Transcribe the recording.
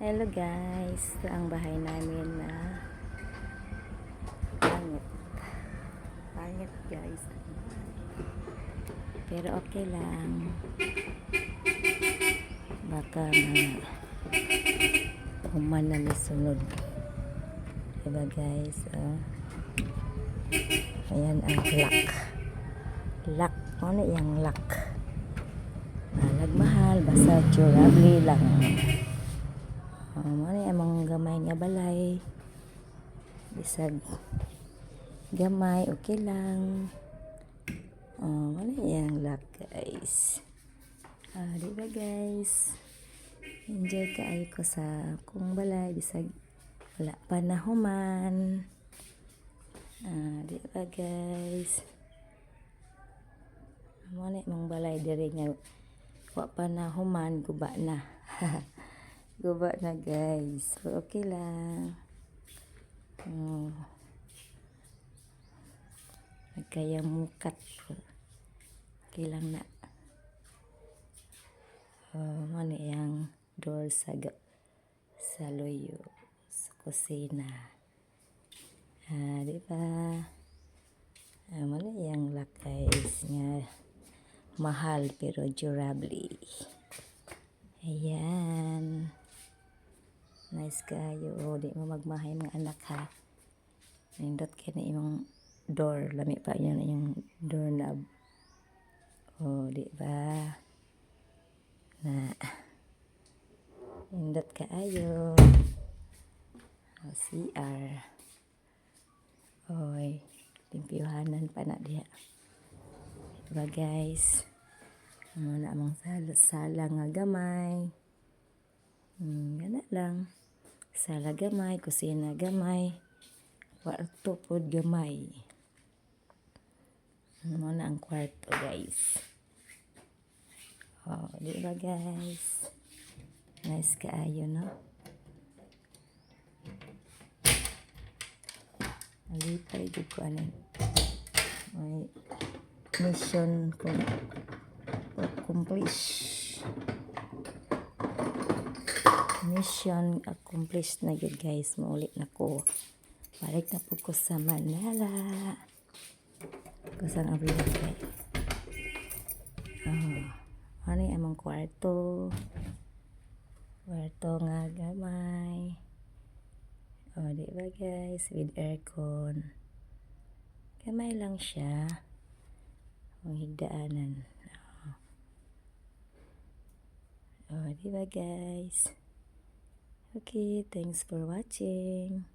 Hello guys, ito ang bahay namin na pangit. Pangit guys. Pero okay lang. Baka human na nisunod. Diba guys? Ayan ang lock. Lock. Ano yung lock? Nagmahal. Basta durable lang. Ano yung gamay nga balay. Bisag gamay, okay lang. Ano yung lock guys. Diba guys? Enjoy kaay ko sa kung balay. Bisag wala pa na human. Diba guys? Ano yung balay diri nga wala pa na human, guba na. Guba na guys. So, okay lang. Nagkaya mukat. Okay lang na. Ano yung door sa loyo. Sa kusina. Diba? Ano yung lock guys nga mahal pero durable. Ayan. Nice kayo. Di mo magmahay mga anak ha. Nindot ka na yung door. Lami pa yun yung doorknob. Di ba? Na. Nindot ka ayo. CR. Oy. Timpiyuhanan pa na diya. Diba guys? Muna among sala nga gamay. Gana lang. Sala gamay, kusina gamay, kwarto pod gamay. Muna ang kwarto guys. Di ba guys? Nice kaayo no? Alipay di ko anin. May mission mission accomplished na yun guys. Maulit na ko. Balik na po ko sa Manila. Kusang abli guys. Ano yung among kwarto. Kwarto nga gamay. Diba guys? With aircon. Gamay lang siya. Ang higdaanan. Diba guys? Okay, thanks for watching.